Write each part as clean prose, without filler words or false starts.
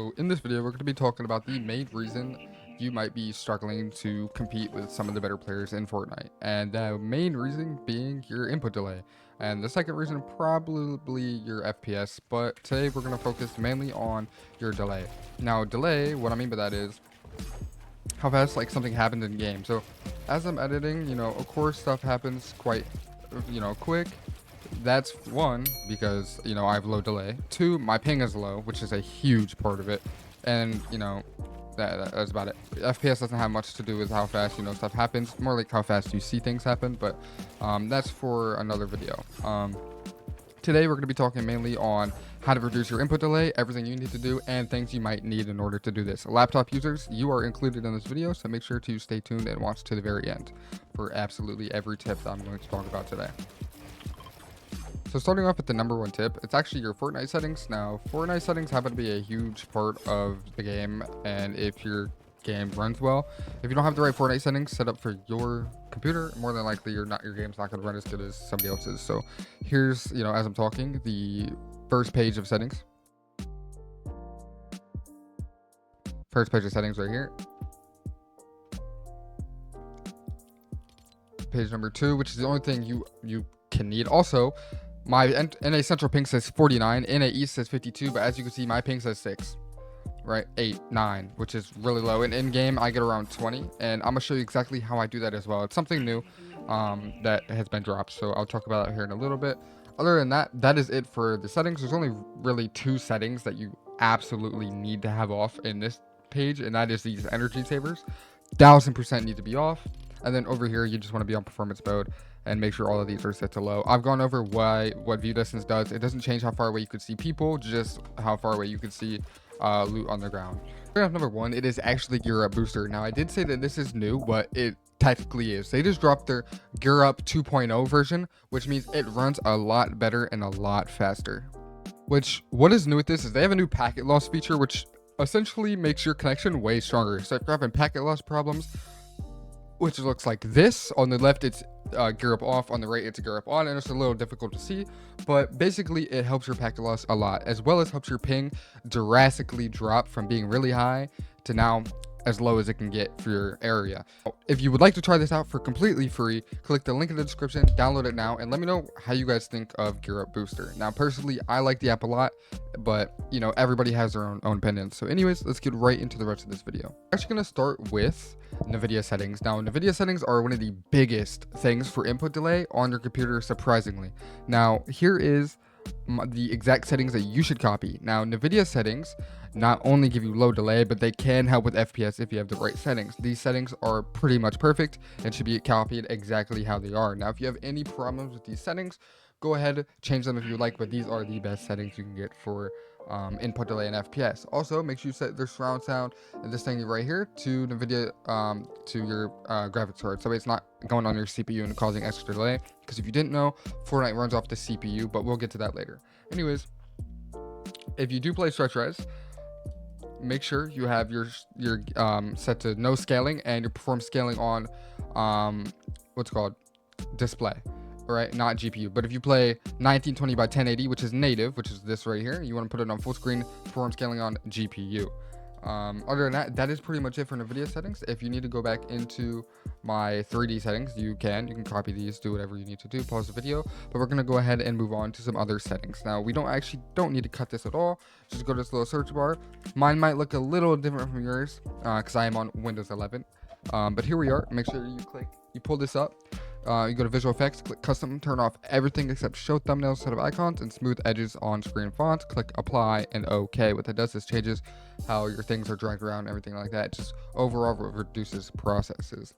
So in this video, we're going to be talking about the main reason you might be struggling to compete with some of the better players in Fortnite. And the main reason being your input delay. And the second reason, probably your FPS. But today we're going to focus mainly on your delay. Now, delay, what I mean by that is how fast like something happened in game. So as I'm editing, of course stuff happens quite, quick. That's one, because I have low delay. Two, my ping is low, which is a huge part of it. And that's about it. FPS doesn't have much to do with how fast stuff happens, more like how fast you see things happen. But that's for another video. Today we're going to be talking mainly on how to reduce your input delay, everything you need to do, and things you might need in order to do this. Laptop users, you are included in this video, so make sure to stay tuned and watch to the very end for absolutely every tip that I'm going to talk about today. So starting off with the number one tip, it's actually your Fortnite settings. Now, Fortnite settings happen to be a huge part of the game, and if your game runs well, if you don't have the right Fortnite settings set up for your computer, more than likely your game's not going to run as good as somebody else's. So here's, as I'm talking, the first page of settings. First page of settings right here. Page number 2, which is the only thing you can need. Also, my NA central ping says 49, NA east says 52, but as you can see, my ping says 6, right? 8, 9, which is really low. And in game, I get around 20, and I'm gonna show you exactly how I do that as well. It's something new that has been dropped, so I'll talk about it here in a little bit. Other than that, that is it for the settings. There's only really 2 settings that you absolutely need to have off in this page, and that is these energy savers. 1000% need to be off. And then over here, you just want to be on performance mode and make sure all of these are set to low. I've gone over what view distance does. It doesn't change how far away you could see people, just how far away you could see loot on the ground. Number 1, it is actually Gear Up Booster. Now, I did say that this is new, but it technically is. They just dropped their Gear Up 2.0 version, which means it runs a lot better and a lot faster. What is new with this is they have a new packet loss feature, which essentially makes your connection way stronger. So if you're having packet loss problems, which looks like this. On the left, it's gear up off. On the right, it's gear up on, and it's a little difficult to see. But basically, it helps your packet loss a lot, as well as helps your ping drastically drop from being really high to now as low as it can get for your area. If you would like to try this out for completely free, click the link in the description, download it now, and let me know how you guys think of Gear Up Booster. Now, personally, I like the app a lot, but everybody has their own opinions. So anyways, let's get right into the rest of this video. I'm actually going to start with Nvidia settings. Now, Nvidia settings are one of the biggest things for input delay on your computer, surprisingly. Now, here is the exact settings that you should copy. Now, Nvidia settings not only give you low delay, but they can help with FPS if you have the right settings. These settings are pretty much perfect and should be copied exactly how they are. Now, if you have any problems with these settings, go ahead, change them if you like, but these are the best settings you can get for input delay and FPS. Also, make sure you set their surround sound and this thing right here to Nvidia to your graphics card, so it's not going on your CPU and causing extra delay. Because if you didn't know, Fortnite runs off the CPU, but we'll get to that later. Anyways, if you do play stretch res, make sure you have your set to no scaling and your perform scaling on what's called display. Right, not GPU. But if you play 1920 by 1080, which is native, which is this right here, you want to put it on full screen, perform scaling on GPU. Other than that, that is pretty much it for Nvidia settings. If you need to go back into my 3D settings, you can copy these, do whatever you need to do, pause the video. But we're going to go ahead and move on to some other settings. Now, we don't need to cut this at all. Just go to this little search bar. Mine might look a little different from yours because I am on Windows 11. But here we are. Make sure you pull this up. You go to visual effects, click custom, turn off everything except show thumbnails instead of icons, and smooth edges on screen fonts. Click apply and OK. What that does is changes how your things are dragged around, everything like that. It just overall reduces processes.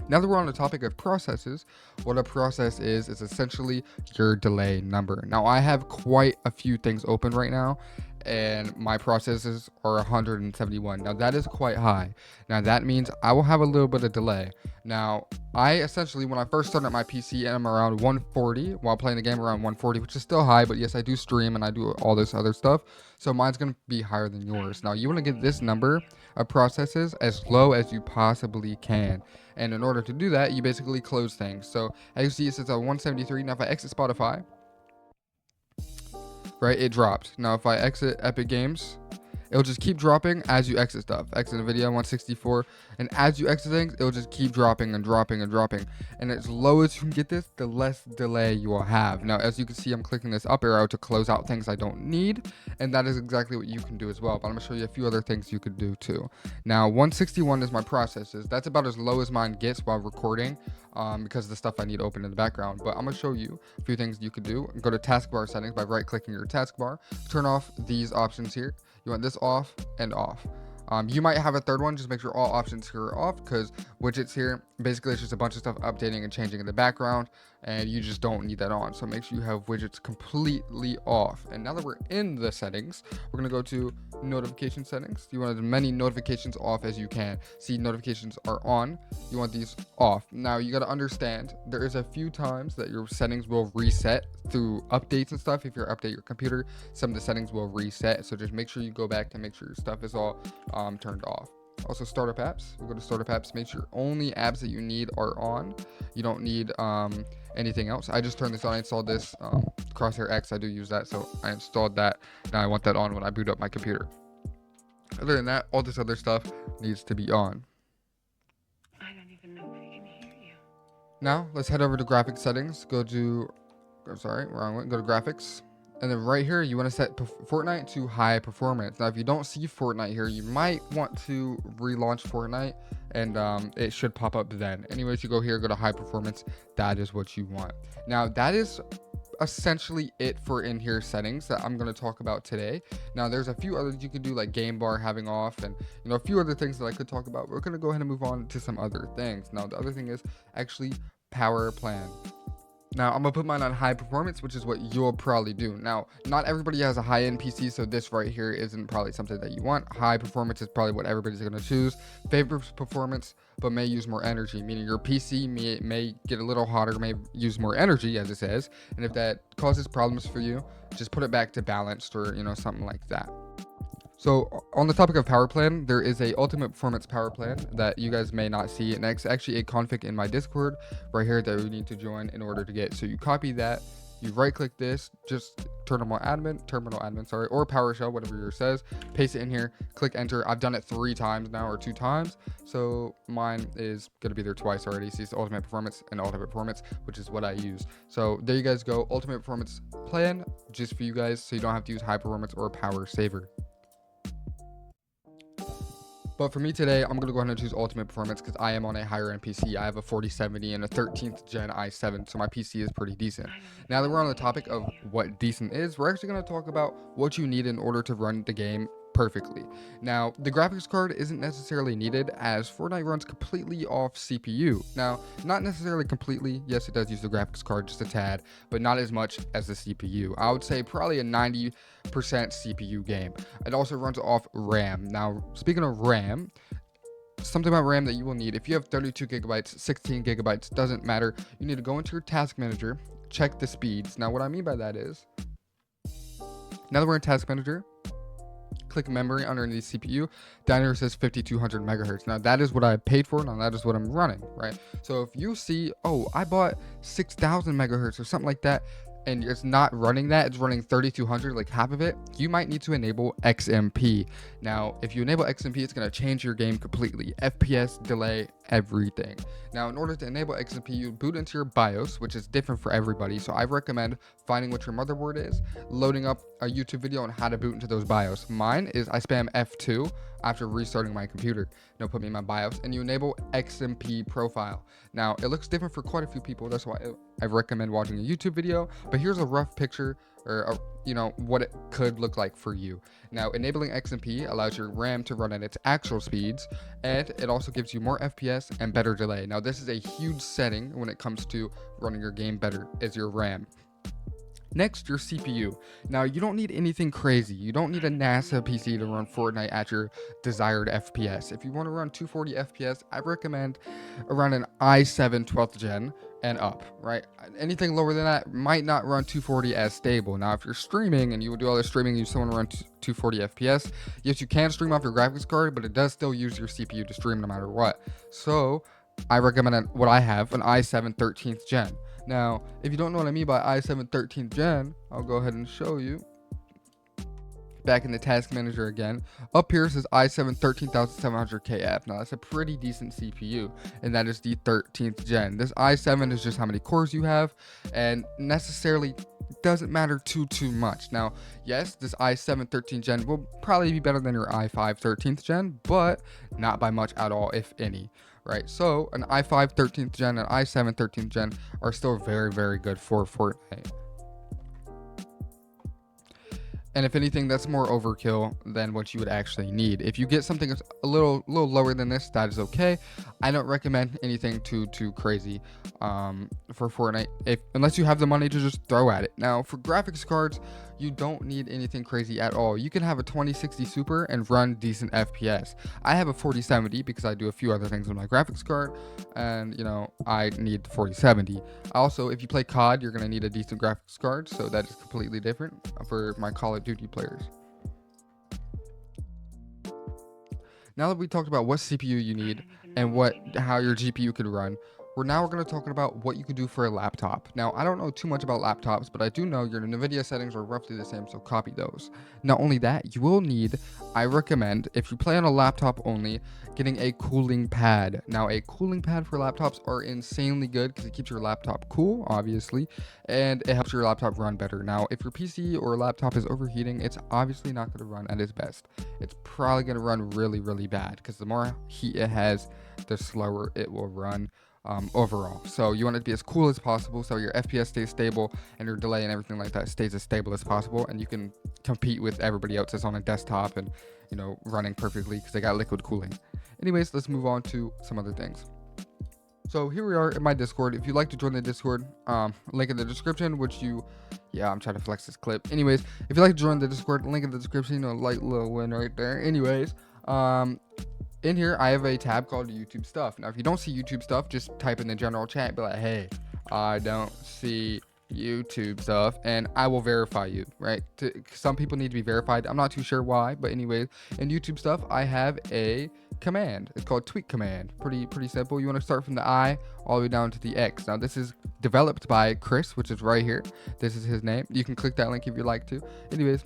Now that we're on the topic of processes, what a process is essentially your delay number. Now, I have quite a few things open right now, and my processes are 171. Now, that is quite high. Now, that means I will have a little bit of delay. Now, I essentially, when I first started my PC, I'm around 140 while playing the game, around 140, which is still high, but yes, I do stream and I do all this other stuff. So mine's going to be higher than yours. Now, you want to get this number of processes as low as you possibly can. And in order to do that, you basically close things. So as you see, it says 173. Now, if I exit Spotify, right, it dropped. Now, if I exit Epic Games, it'll just keep dropping as you exit stuff. Exit Nvidia 164, and as you exit things, it'll just keep dropping and dropping and dropping. And as low as you can get this, the less delay you will have. Now, as you can see, I'm clicking this up arrow to close out things I don't need, and that is exactly what you can do as well. But I'm gonna show you a few other things you could do too. Now, 161 is my processes. That's about as low as mine gets while recording, because of the stuff I need open in the background. But I'm gonna show you a few things you could do. Go to taskbar settings by right-clicking your taskbar. Turn off these options here. You want this off and off. You might have a third one. Just make sure all options here are off, because widgets here, basically it's just a bunch of stuff updating and changing in the background, and you just don't need that on. So make sure you have widgets completely off. And now that we're in the settings, we're gonna go to notification settings. You want as many notifications off as you can. See, notifications are on. You want these off. Now you gotta understand, there is a few times that your settings will reset through updates and stuff. If you update your computer, some of the settings will reset. So just make sure you go back to make sure your stuff is all turned off. Also, startup apps. We'll go to startup apps. Make sure only apps that you need are on. You don't need anything else. I just turned this on. I installed this Crosshair X. I do use that, so I installed that. Now I want that on when I boot up my computer. Other than that, all this other stuff needs to be on. I don't even know if he can hear you. Now let's head over to graphics settings. Go to, sorry, wrong one. Go to graphics. And then right here, you want to set Fortnite to high performance. Now, if you don't see Fortnite here, you might want to relaunch Fortnite, and it should pop up then. Anyways, you go here, go to high performance. That is what you want. Now, that is essentially it for in here settings that I'm going to talk about today. Now, there's a few others you can do, like game bar having off, and a few other things that I could talk about. We're going to go ahead and move on to some other things. Now, the other thing is actually power plan. Now, I'm going to put mine on high performance, which is what you'll probably do. Now, not everybody has a high-end PC, so this right here isn't probably something that you want. High performance is probably what everybody's going to choose. Favorite performance, but may use more energy, meaning your PC may get a little hotter, may use more energy, as it says. And if that causes problems for you, just put it back to balanced or, something like that. So on the topic of power plan, there is a ultimate performance power plan that you guys may not see, and it's actually a config in my Discord right here that we need to join in order to get. So you copy that, you right click this, just terminal admin, sorry, or PowerShell, whatever yours says, paste it in here, click enter. I've done it 3 times now, or 2 times, so mine is gonna be there twice already. See, it's ultimate performance and ultimate performance, which is what I use. So there you guys go, ultimate performance plan just for you guys, so you don't have to use high performance or power saver. But for me today, I'm going to go ahead and choose Ultimate Performance because I am on a higher end PC. I have a 4070 and a 13th gen i7, so my PC is pretty decent. Now that we're on the topic of what decent is, we're actually going to talk about what you need in order to run the game perfectly. Now, the graphics card isn't necessarily needed as Fortnite runs completely off CPU. Now, not necessarily completely. Yes, it does use the graphics card just a tad, but not as much as the CPU. I would say probably a 90% CPU game. It also runs off RAM. Now, speaking of RAM, something about RAM that you will need, if you have 32 gigabytes, 16 gigabytes, doesn't matter. You need to go into your task manager, check the speeds. Now, what I mean by that is, now that we're in task manager, click memory underneath CPU. Down here it says 5200 megahertz. Now that is what I paid for. Now that is what I'm running, right? So if you see, oh, I bought 6000 megahertz or something like that, and it's not running that, it's running 3200, like half of it, you might need to enable XMP. Now, if you enable XMP, it's going to change your game completely. FPS, delay, everything. Now, in order to enable XMP, you boot into your BIOS, which is different for everybody. So I recommend finding what your motherboard is, loading up a YouTube video on how to boot into those BIOS. Mine is I spam F2 after restarting my computer. It'll put me in my BIOS, and you enable XMP profile. Now, it looks different for quite a few people. That's why I recommend watching a YouTube video. But here's a rough picture, or what it could look like for you. Now, enabling XMP allows your RAM to run at its actual speeds, and it also gives you more FPS and better delay. Now, this is a huge setting when it comes to running your game better, is your RAM. Next, your CPU. Now, you don't need anything crazy. You don't need a NASA PC to run Fortnite at your desired FPS. If you want to run 240 FPS, I recommend around an i7 12th gen and up, right? Anything lower than that might not run 240 as stable. Now, if you're streaming and you would do all this streaming and you still want to run 240 FPS, yes, you can stream off your graphics card, but it does still use your CPU to stream no matter what. So, I recommend what I have, an i7 13th gen. Now, if you don't know what I mean by i7 13th gen, I'll go ahead and show you. back in the task manager again. Up here says i7 13700KF. Now that's a pretty decent CPU, and that is the 13th gen. This i7 is just how many cores you have, and necessarily doesn't matter too much. Now, yes, this i7 13th gen will probably be better than your i5 13th gen, but not by much at all, if any. Right, so an i5 13th gen and i7 13th gen are still very good for Fortnite. And if anything, that's more overkill than what you would actually need. If you get something that's a little lower than this, that is okay. I don't recommend anything too crazy for Fortnite, unless you have the money to just throw at it. Now, for graphics cards, you don't need anything crazy at all. You can have a 2060 Super and run decent FPS. I have a 4070 because I do a few other things on my graphics card, and I need the 4070. Also, if you play COD, you're gonna need a decent graphics card, so that is completely different for my Call of Duty players. Now that we talked about what CPU you need and how your GPU could run, we're going to talk about what you could do for a laptop. Now, I don't know too much about laptops, but I do know your Nvidia settings are roughly the same, so copy those. Not only that, you will need, I recommend, if you play on a laptop only, getting a cooling pad. Now, a cooling pad for laptops are insanely good because it keeps your laptop cool, obviously, and it helps your laptop run better. Now, if your PC or laptop is overheating, it's obviously not going to run at its best. It's probably going to run really bad because the more heat it has, the slower it will run. Overall, so you want it to be as cool as possible so your FPS stays stable and your delay and everything like that stays as stable as possible, and you can compete with everybody else that's on a desktop and running perfectly because they got liquid cooling. Anyways, let's move on to some other things. So here we are in my Discord. If you'd like to join the Discord, link in the description, I'm trying to flex this clip. Anyways, if you'd like to join the Discord, link in the description, light little win right there. Anyways, in here, I have a tab called YouTube Stuff. Now, if you don't see YouTube Stuff, just type in the general chat, be like, hey, I don't see YouTube Stuff, and I will verify you, right? Some people need to be verified. I'm not too sure why, but anyways, in YouTube Stuff, I have a command. It's called tweak command. Pretty simple. You want to start from the I all the way down to the X. Now, this is developed by Chris, which is right here. This is his name. You can click that link if you'd like to. Anyways,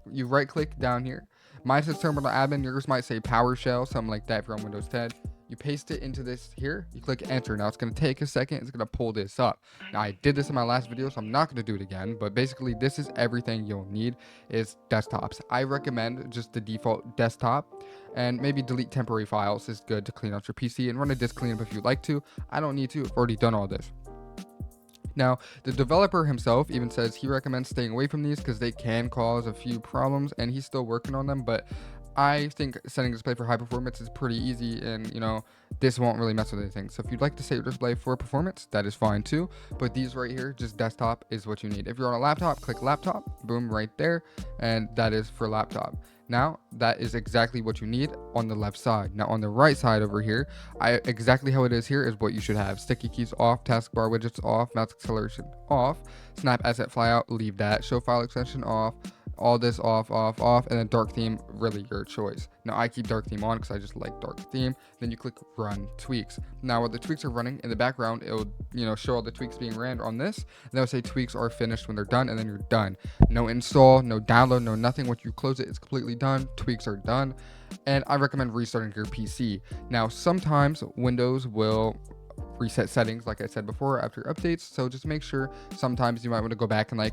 you right click down here. Mine says terminal admin, yours might say PowerShell, something like that if you're on Windows 10. You paste it into this here, you click enter. Now it's going to take a second, it's going to pull this up. Now I did this in my last video, so I'm not going to do it again, but basically this is everything you'll need is desktops. I recommend just the default desktop, and maybe delete temporary files is good to clean out your PC, and run a disk cleanup if you'd like to. I don't need to, I've already done all this. Now, the developer himself even says he recommends staying away from these because they can cause a few problems, and he's still working on them, but I think setting display for high performance is pretty easy, and this won't really mess with anything. So if you'd like to set your display for performance, that is fine too, but these right here, just desktop, is what you need. If you're on a laptop, click laptop, boom, right there, and that is for laptop. Now, that is exactly what you need on the left side. Now, on the right side over here, exactly how it is here is what you should have. Sticky keys off, taskbar widgets off, mouse acceleration off, snap asset flyout, leave that, show file extension off, all this off, and then dark theme, really your choice. Now I keep dark theme on because I just like dark theme. Then you click run tweaks. Now while the tweaks are running in the background, it will show all the tweaks being ran on this, and then it'll say tweaks are finished when they're done, and then you're done. No install, no download, no nothing. Once you close it, it's completely done. Tweaks are done, and I recommend restarting your PC. Now sometimes Windows will reset settings, like I said before, after updates, so just make sure sometimes you might want to go back and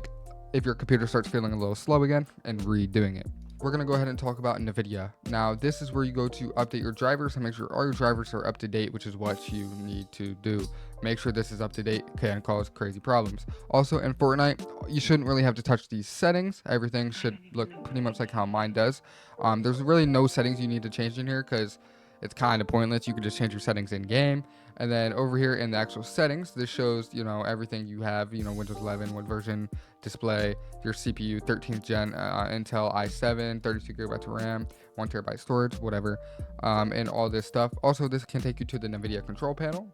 if your computer starts feeling a little slow again, and redoing it. We're going to go ahead and talk about Nvidia. Now, this is where you go to update your drivers and make sure all your drivers are up to date, which is what you need to do. Make sure this is up to date, can cause crazy problems. Also, in Fortnite, you shouldn't really have to touch these settings. Everything should look pretty much like how mine does. There's really no settings you need to change in here because it's kind of pointless. You can just change your settings in game. And then over here in the actual settings, this shows, everything you have, Windows 11, what version, display, your CPU, 13th gen, Intel i7, 32 gigabytes of RAM, 1 terabyte storage, whatever, and all this stuff. Also, this can take you to the Nvidia control panel,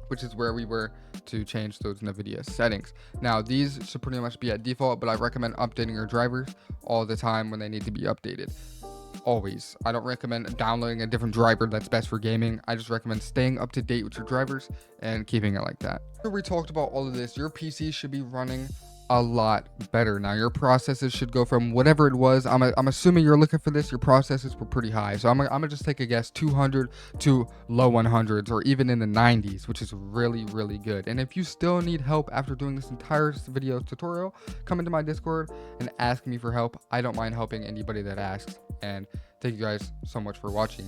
which is where we were to change those Nvidia settings. Now, these should pretty much be at default, but I recommend updating your drivers all the time when they need to be updated. Always. I don't recommend downloading a different driver that's best for gaming. I just recommend staying up to date with your drivers and keeping it like that. After we talked about all of this, your PC should be running a lot better. Now your processes should go from whatever it was. I'm assuming you're looking for this. Your processes were pretty high, so I'm gonna just take a guess, 200 to low 100s, or even in the 90s, which is really good. And if you still need help after doing this entire video tutorial, come into my Discord and ask me for help. I don't mind helping anybody that asks. And thank you guys so much for watching.